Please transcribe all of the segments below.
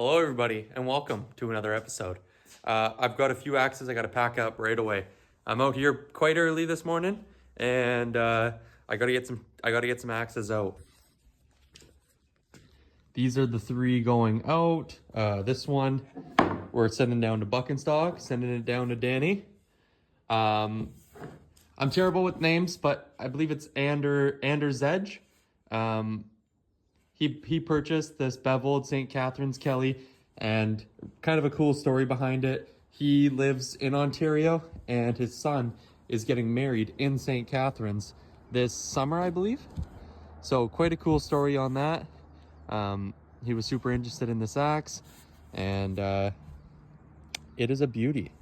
Hello, everybody, and welcome to another episode. I've got a few axes I got to pack up right away. I'm out here quite early this morning, and I got to get some axes out. These are the three going out. This one we're sending down to Buckenstock, sending it down to Danny. I'm terrible with names, but I believe it's Anders Edge. He purchased this beveled St. Catharines Kelly, and kind of a cool story behind it. He lives in Ontario, and his son is getting married in St. Catharines this summer, I believe. So quite a cool story on that. He was super interested in this axe, and it is a beauty.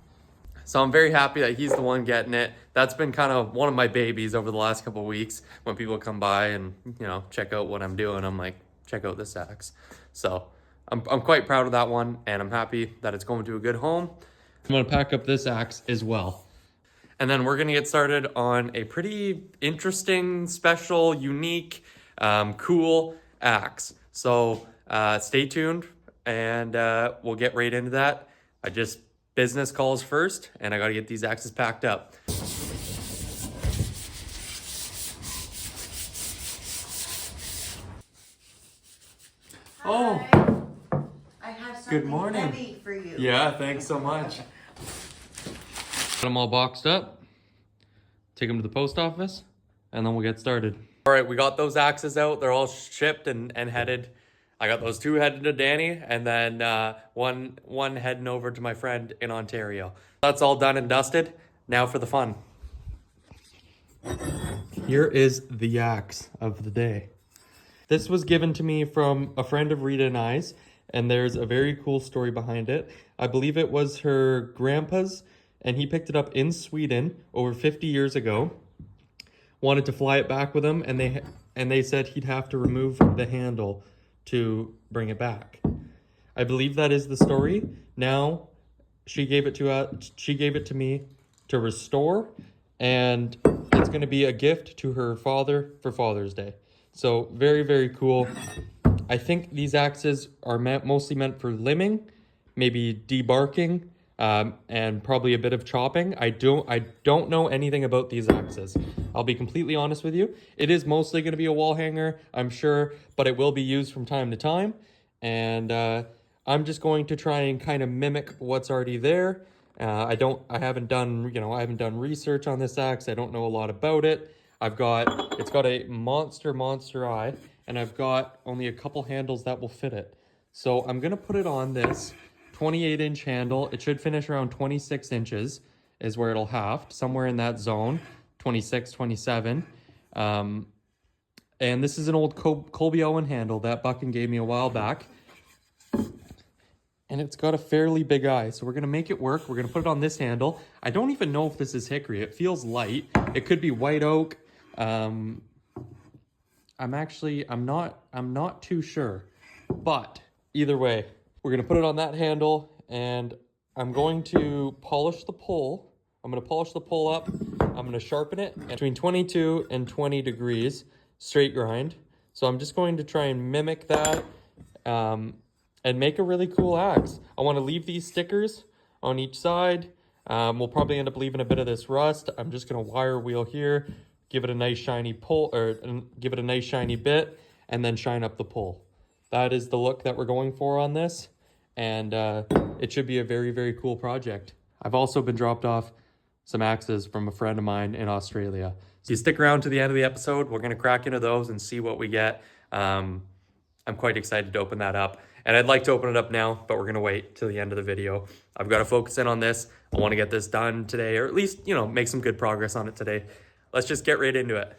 So I'm very happy that he's the one getting it. That's been kind of one of my babies over the last couple of weeks. When people come by and, check out what I'm doing, I'm like, check out this axe. So I'm quite proud of that one, and I'm happy that it's going to a good home. I'm gonna pack up this axe as well. And then we're gonna get started on a pretty interesting, special, unique, cool axe. So stay tuned, and we'll get right into that. Business calls first, and I gotta get these axes packed up. Hi. Oh, I have something good morning. heavy for you. Yeah, thanks so much. Got them all boxed up. Take them to the post office, and then we'll get started. All right, we got those axes out. They're all shipped and headed. I got those two headed to Danny, and then one heading over to my friend in Ontario. That's all done and dusted. Now for the fun. Here is the axe of the day. This was given to me from a friend of Rita and I's, and there's a very cool story behind it. I believe it was her grandpa's, and he picked it up in Sweden over 50 years ago. Wanted to fly it back with him, and they said he'd have to remove the handle to bring it back. I believe that is the story. Now she gave it to me to restore, and it's going to be a gift to her father for Father's Day. So very, very cool. I think these axes are mostly meant for limbing, maybe debarking, and probably a bit of chopping. I don't know anything about these axes. I'll be completely honest with you. It is mostly going to be a wall hanger, I'm sure, but it will be used from time to time. And I'm just going to try and kind of mimic what's already there. I haven't done research on this axe. I don't know a lot about it. It's got a monster eye, and I've got only a couple handles that will fit it. So I'm going to put it on this 28-inch handle. It should finish around 26 inches is where it'll haft, somewhere in that zone, 26, 27. And this is an old Colby Owen handle that Buckin gave me a while back. And it's got a fairly big eye, so we're going to make it work. We're going to put it on this handle. I don't even know if this is hickory. It feels light. It could be white oak. I'm not too sure. But either way, we're going to put it on that handle, and I'm going to polish the pole. I'm going to polish the pole up. I'm going to sharpen it between 22 and 20 degrees, straight grind. So I'm just going to try and mimic that and make a really cool axe. I want to leave these stickers on each side. We'll probably end up leaving a bit of this rust. I'm just going to wire wheel here, give it a nice shiny pull, or give it a nice shiny bit, and then shine up the pull. That is the look that we're going for on this, and it should be a very, very cool project. I've also been dropped off some axes from a friend of mine in Australia. So you stick around to the end of the episode. We're going to crack into those and see what we get. I'm quite excited to open that up. And I'd like to open it up now, but we're going to wait till the end of the video. I've got to focus in on this. I want to get this done today, or at least, make some good progress on it today. Let's just get right into it.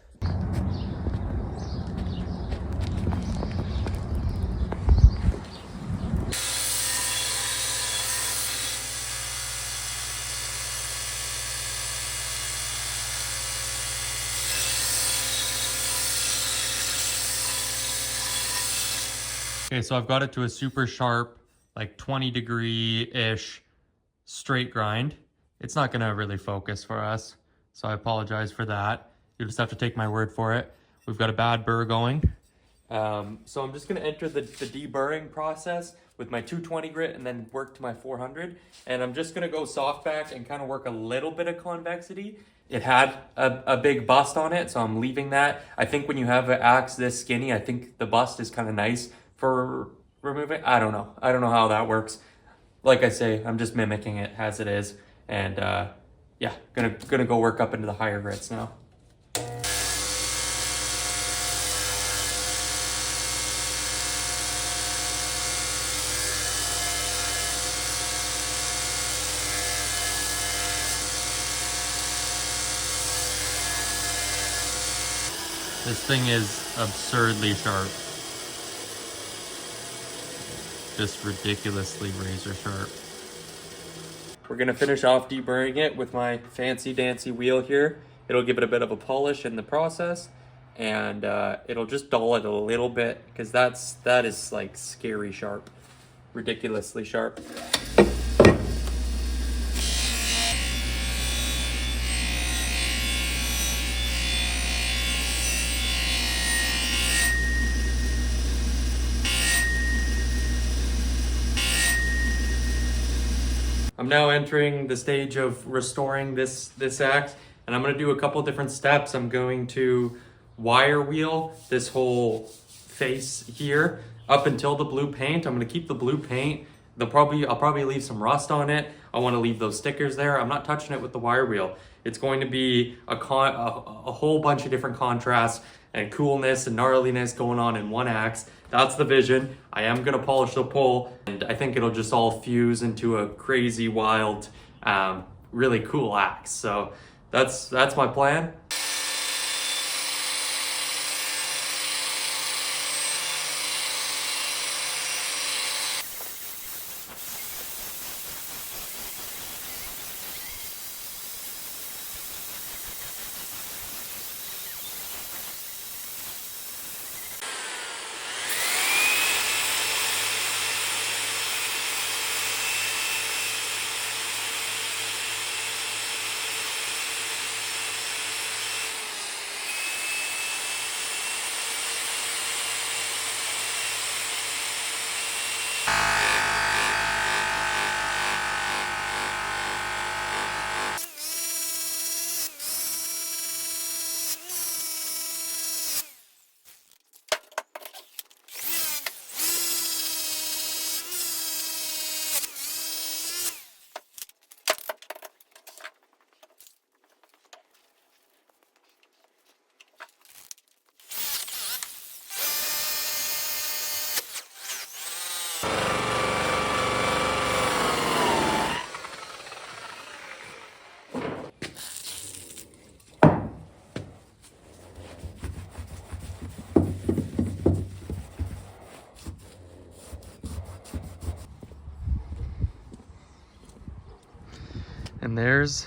Okay, so I've got it to a super sharp, like 20-degree-ish straight grind. It's not gonna really focus for us, so I apologize for that. You'll just have to take my word for it. We've got a bad burr going. So I'm just gonna enter the deburring process with my 220 grit and then work to my 400. And I'm just gonna go soft back and kind of work a little bit of convexity. It had a big bust on it, so I'm leaving that. I think when you have an axe this skinny, I think the bust is kind of nice for removing. I don't know how that works. Like I say, I'm just mimicking it as it is. And yeah, gonna go work up into the higher grits now. This thing is absurdly sharp. Just ridiculously razor sharp. We're gonna finish off deburring it with my fancy dancy wheel here. It'll give it a bit of a polish in the process, and it'll just dull it a little bit, because that is like scary sharp, ridiculously sharp. I'm now entering the stage of restoring this axe, and I'm gonna do a couple different steps. I'm going to wire wheel this whole face here up until the blue paint. I'm gonna keep the blue paint. I'll probably leave some rust on it. I wanna leave those stickers there. I'm not touching it with the wire wheel. It's going to be a whole bunch of different contrasts and coolness and gnarliness going on in one axe. That's the vision. I am gonna polish the pole, and I think it'll just all fuse into a crazy, wild, really cool axe. So that's my plan. And there's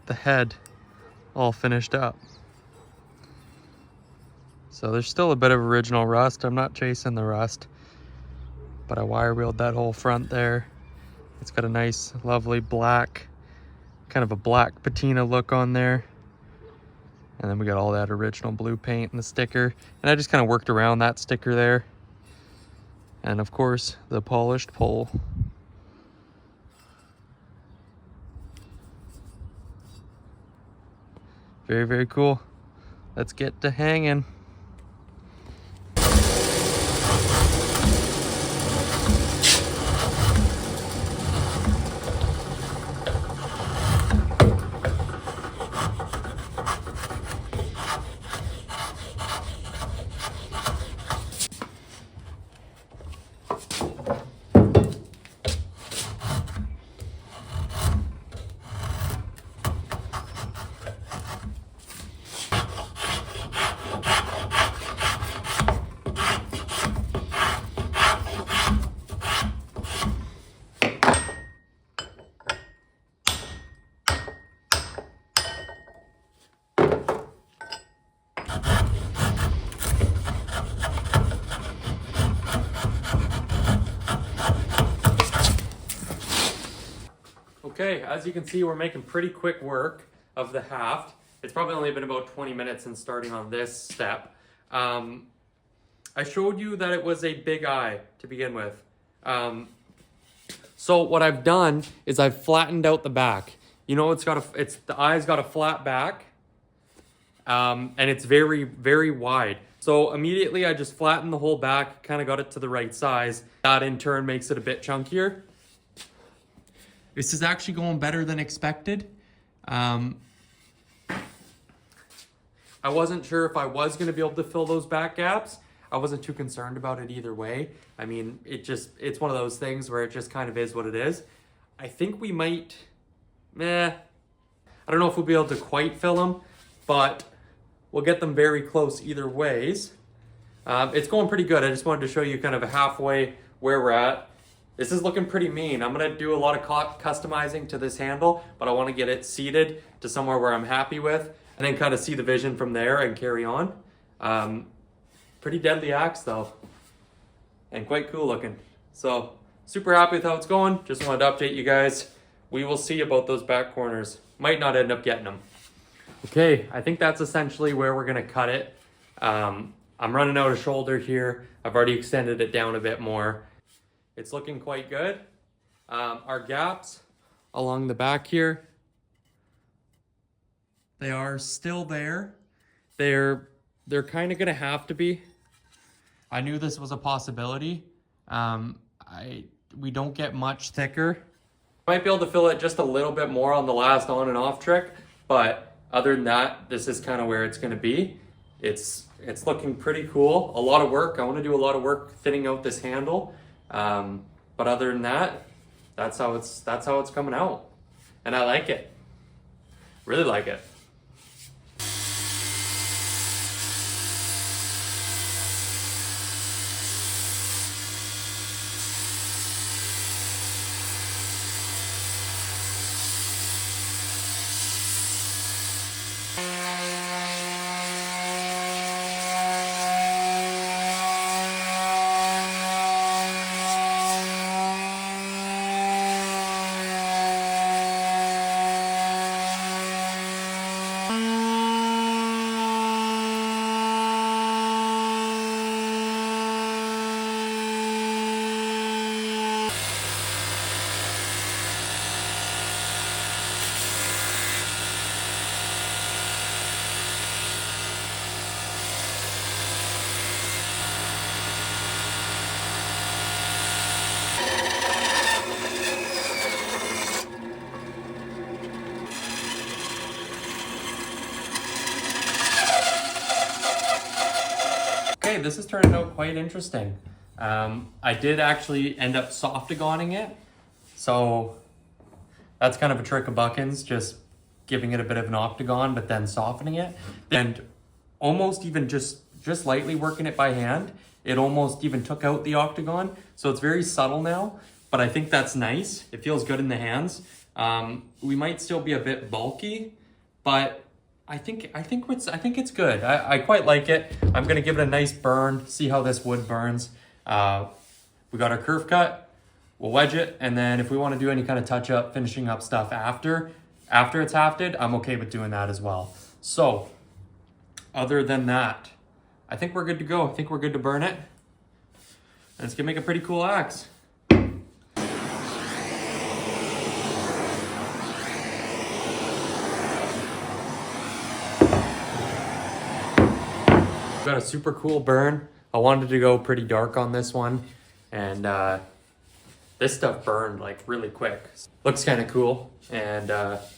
the head all finished up. So there's still a bit of original rust. I'm not chasing the rust, but I wire wheeled that whole front there. It's got a nice, lovely black, kind of a black patina look on there. And then we got all that original blue paint and the sticker. And I just kind of worked around that sticker there. And of course, the polished pole. Very, very cool. Let's get to hanging. Okay, as you can see, we're making pretty quick work of the haft. It's probably only been about 20 minutes since starting on this step. I showed you that it was a big eye to begin with. So what I've done is I've flattened out the back. You know, the eye's got a flat back, and it's very, very wide. So immediately I just flattened the whole back, kind of got it to the right size. That in turn makes it a bit chunkier. This is actually going better than expected. I wasn't sure if I was going to be able to fill those back gaps. I wasn't too concerned about it either way. I mean, it's one of those things where it just kind of is what it is. I think we might, I don't know if we'll be able to quite fill them, but we'll get them very close either ways. It's going pretty good. I just wanted to show you kind of halfway where we're at. This is looking pretty mean. I'm gonna do a lot of customizing to this handle, but I wanna get it seated to somewhere where I'm happy with, and then kind of see the vision from there and carry on. Pretty deadly axe though, and quite cool looking. So super happy with how it's going. Just wanted to update you guys. We will see about those back corners. Might not end up getting them. Okay, I think that's essentially where we're gonna cut it. I'm running out of shoulder here. I've already extended it down a bit more. It's looking quite good. Our gaps along the back here, they are still there. They're kind of gonna have to be. I knew this was a possibility. We don't get much thicker. Might be able to fill it just a little bit more on the last on and off trick, but other than that, this is kind of where it's gonna be. It's looking pretty cool. A lot of work. I want to do a lot of work thinning out this handle. But other than that, that's how it's coming out. And I like it. Really like it. Okay, this is turning out quite interesting. I did actually end up softagoning it. So that's kind of a trick of Buchan's, just giving it a bit of an octagon, but then softening it. And almost even just lightly working it by hand, it almost even took out the octagon. So it's very subtle now, but I think that's nice. It feels good in the hands. We might still be a bit bulky, but I think it's good. I quite like it. I'm gonna give it a nice burn, see how this wood burns. We got our curve cut, we'll wedge it, and then if we wanna do any kind of touch up, finishing up stuff after it's hafted, I'm okay with doing that as well. So, other than that, I think we're good to go. I think we're good to burn it. And it's gonna make a pretty cool axe. Got a super cool burn. I wanted to go pretty dark on this one, and this stuff burned like really quick. Looks kind of cool, and that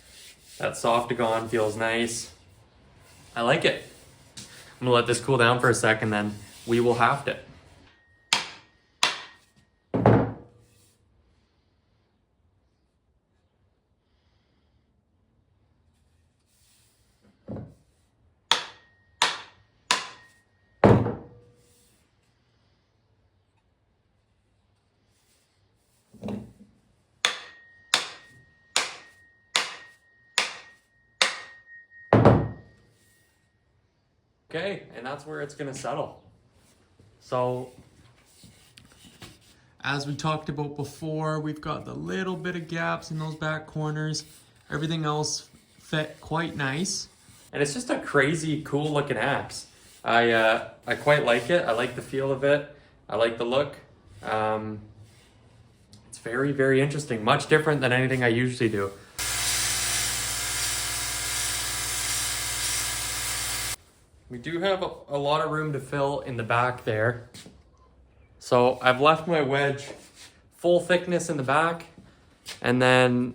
softagon feels nice. I like it. I'm gonna let this cool down for a second, then we will haft it. Okay, and that's where it's gonna settle. So, as we talked about before, we've got the little bit of gaps in those back corners. Everything else fit quite nice. And it's just a crazy cool looking axe. I quite like it. I like the feel of it. I like the look. very, very interesting. Much different than anything I usually do. We do have a lot of room to fill in the back there. So I've left my wedge full thickness in the back and then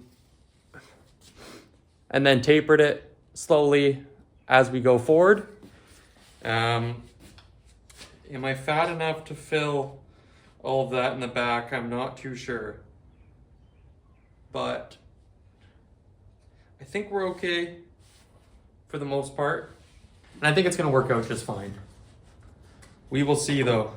tapered it slowly as we go forward. Am I fat enough to fill all of that in the back? I'm not too sure. But I think we're okay for the most part. And I think it's gonna work out just fine. We will see though.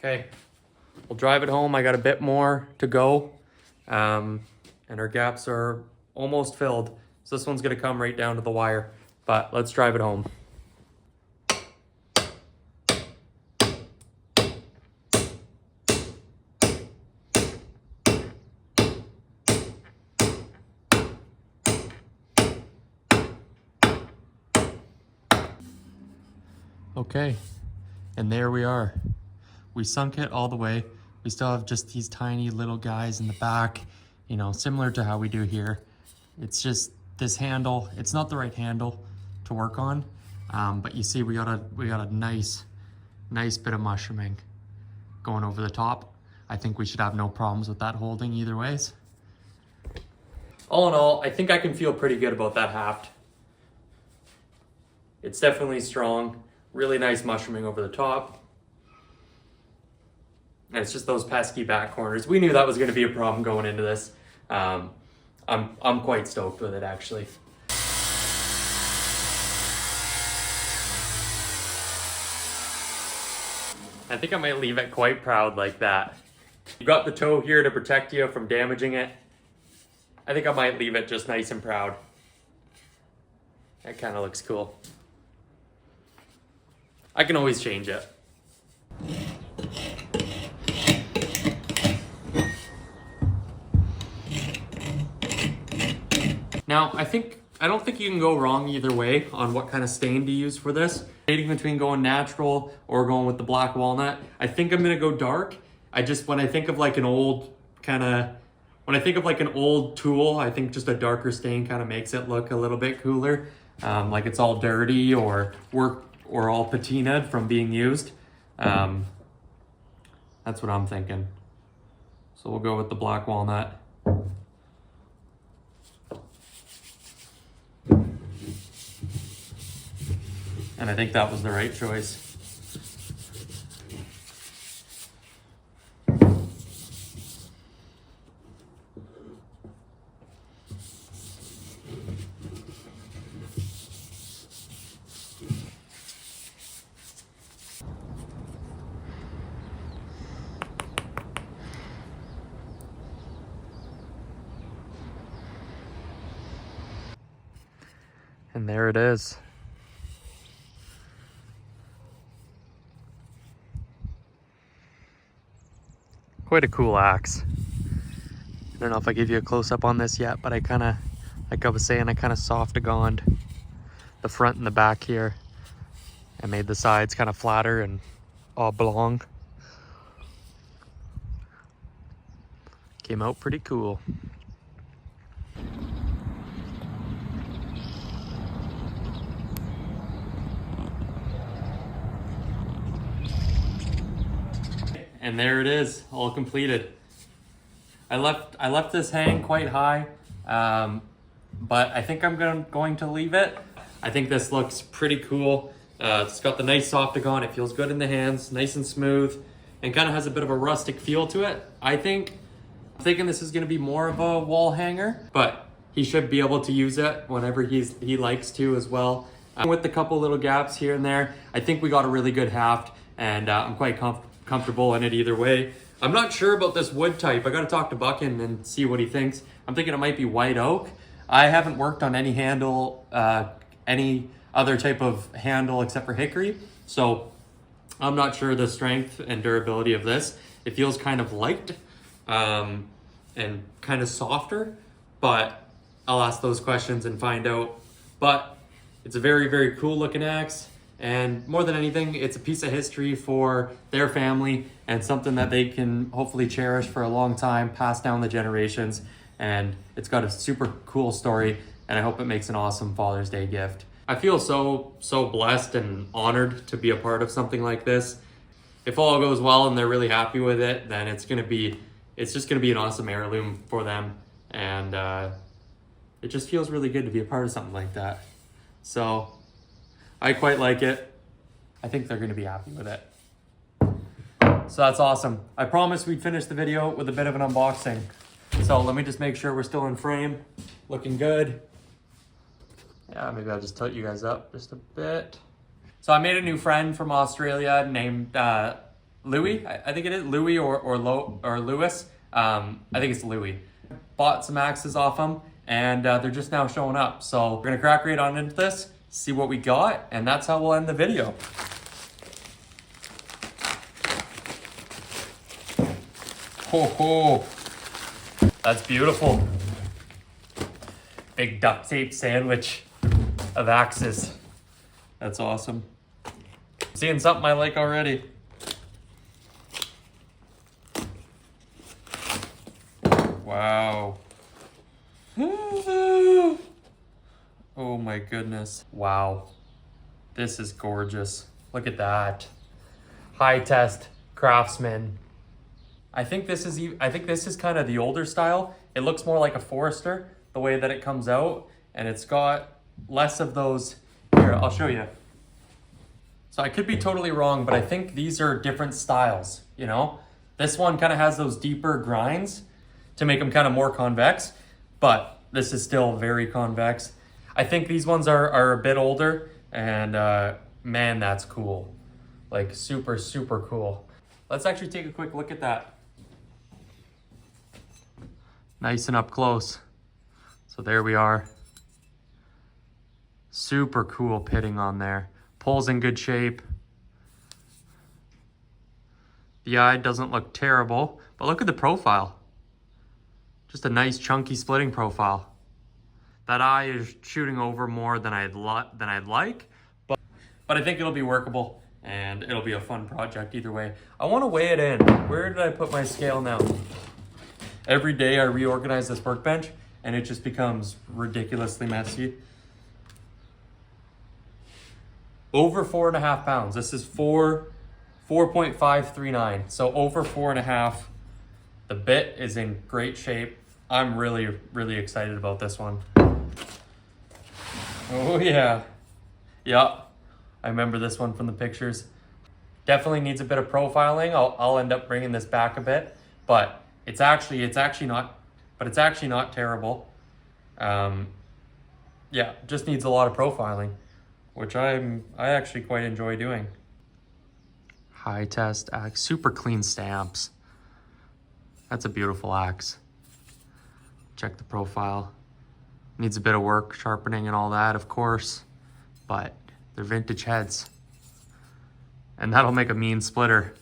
Okay, we'll drive it home. I got a bit more to go, and our gaps are almost filled. So this one's gonna come right down to the wire, but let's drive it home. Okay, and there we are. We sunk it all the way. We still have just these tiny little guys in the back, you know, similar to how we do here. It's just this handle, it's not the right handle to work on, but you see we got a nice bit of mushrooming going over the top. I think we should have no problems with that holding either ways. All in all, I think I can feel pretty good about that haft. It's definitely strong, really nice mushrooming over the top. And it's just those pesky back corners. We knew that was going to be a problem going into this. I'm quite stoked with it actually. I think I might leave it quite proud like that. You got the toe here to protect you from damaging it. I think I might leave it just nice and proud. That kind of looks cool. I can always change it. Now, I don't think you can go wrong either way on what kind of stain to use for this. Debating between going natural or going with the black walnut. I think I'm gonna go dark. When I think of like an old tool, I think just a darker stain kind of makes it look a little bit cooler. Like it's all dirty or all patinaed from being used. That's what I'm thinking. So we'll go with the black walnut. And I think that was the right choice. And there it is. Quite a cool axe. I don't know if I gave you a close-up on this yet, but like I was saying, I kind of softagoned the front and the back here. I made the sides kind of flatter and oblong. Came out pretty cool. And there it is, all completed. I left this hang quite high, but I think I'm going to leave it. I think this looks pretty cool. It's got the nice softagon. It feels good in the hands, nice and smooth, and kind of has a bit of a rustic feel to it. I'm thinking this is going to be more of a wall hanger, but he should be able to use it whenever he likes to as well. With the couple little gaps here and there, I think we got a really good haft. and I'm quite comfortable in it either way. I'm not sure about this wood type. I got to talk to Buckin and see what he thinks. I'm thinking it might be white oak. I haven't worked on any handle, any other type of handle except for hickory, so I'm not sure the strength and durability of this. It feels kind of light and kind of softer, but I'll ask those questions and find out. But it's a very, very cool looking axe. And more than anything, it's a piece of history for their family and something that they can hopefully cherish for a long time, pass down the generations. And it's got a super cool story, and I hope it makes an awesome Father's Day gift. I feel so blessed and honored to be a part of something like this. If all goes well and they're really happy with it, then it's just gonna be an awesome heirloom for them. And it just feels really good to be a part of something like that. So I quite like it. I think they're gonna be happy with it. So that's awesome. I promised we'd finish the video with a bit of an unboxing. So let me just make sure we're still in frame. Looking good. Yeah, maybe I'll just tilt you guys up just a bit. So I made a new friend from Australia named Louis. I think it is Louis or Lewis. I think it's Louis. Bought some axes off him, and they're just now showing up. So we're gonna crack right on into this, see what we got, and that's how we'll end the video. Ho ho! That's beautiful. Big duct tape sandwich of axes. That's awesome. Seeing something I like already. Wow. Oh my goodness. Wow. This is gorgeous. Look at that. High test Craftsman. I think this is kind of the older style. It looks more like a Forester, the way that it comes out, and it's got less of those. Here, I'll show you. So I could be totally wrong, but I think these are different styles, you know? This one kind of has those deeper grinds to make them kind of more convex, but this is still very convex. I think these ones are a bit older, and man, that's cool. Like super, super cool. Let's actually take a quick look at that. Nice and up close. So there we are. Super cool pitting on there. Pole's in good shape. The eye doesn't look terrible, but look at the profile. Just a nice chunky splitting profile. That eye is shooting over more than I'd like, but I think it'll be workable and it'll be a fun project either way. I want to weigh it in. Where did I put my scale now? Every day I reorganize this workbench and it just becomes ridiculously messy. Over 4.5 pounds. This is 4.539. So over 4.5. The bit is in great shape. I'm really, really excited about this one. Oh yeah. Yeah. I remember this one from the pictures. Definitely needs a bit of profiling. I'll end up bringing this back a bit, but it's actually not terrible. Yeah, just needs a lot of profiling, which I actually quite enjoy doing. High test axe, super clean stamps. That's a beautiful axe. Check the profile. Needs a bit of work, sharpening and all that, of course, but they're vintage heads. And that'll make a mean splitter.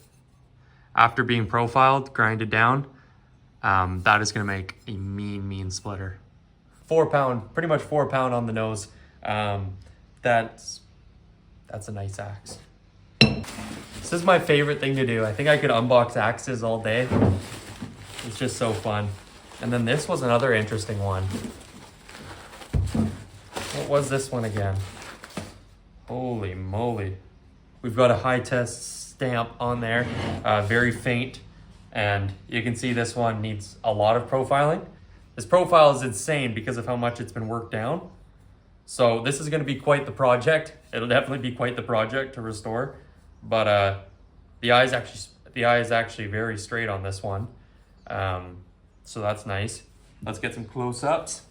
After being profiled, grinded down, that is gonna make a mean splitter. 4 pound, pretty much 4 pound on the nose. That's a nice axe. This is my favorite thing to do. I think I could unbox axes all day. It's just so fun. And then this was another interesting one. What was this one again? Holy moly. We've got a high test stamp on there, very faint. And you can see this one needs a lot of profiling. This profile is insane because of how much it's been worked down. So this is gonna be quite the project. It'll definitely be quite the project to restore. But the eye is actually very straight on this one. So that's nice. Let's get some close-ups.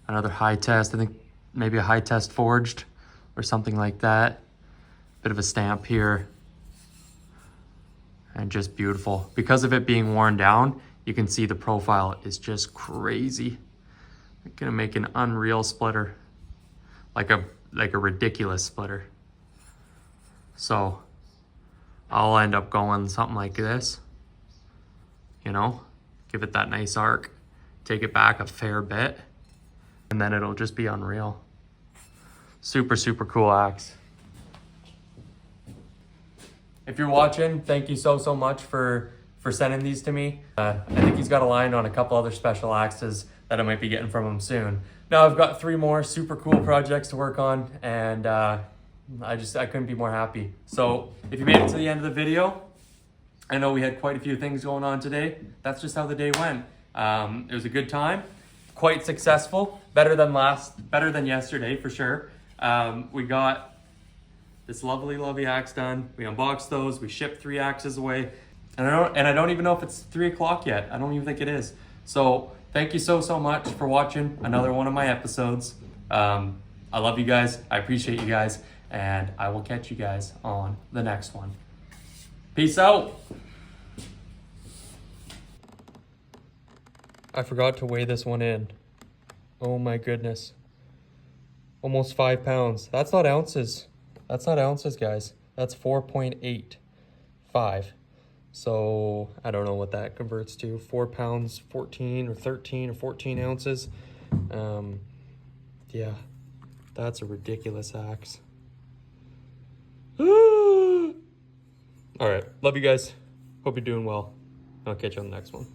Another high test, I think maybe a high test forged or something like that. Bit of a stamp here. And just beautiful. Because of it being worn down, you can see the profile is just crazy. I'm gonna make an unreal splitter. Like a ridiculous splitter. So I'll end up going something like this. You know, give it that nice arc. Take it back a fair bit. And then it'll just be unreal. Super, super cool axe. If you're watching, thank you so much for sending these to me. I think he's got a line on a couple other special axes that I might be getting from him soon. Now I've got 3 more super cool projects to work on, and I couldn't be more happy. So if you made it to the end of the video, I know we had quite a few things going on today. That's just how the day went. It was a good time, quite successful, better than yesterday for sure. We got this lovely axe done. We unboxed those. We shipped 3 axes away, and I don't even know if it's 3 o'clock yet. I don't even think it is. So thank you so much for watching another one of my episodes. I love you guys. I appreciate you guys, and I will catch you guys on the next one. Peace out. I forgot to weigh this one in. Oh my goodness. Almost 5 pounds. That's not ounces. That's not ounces, guys. That's 4.85. So I don't know what that converts to. 4 pounds, 14 or 13 or 14 ounces. Yeah, that's a ridiculous axe. All right, love you guys. Hope you're doing well. I'll catch you on the next one.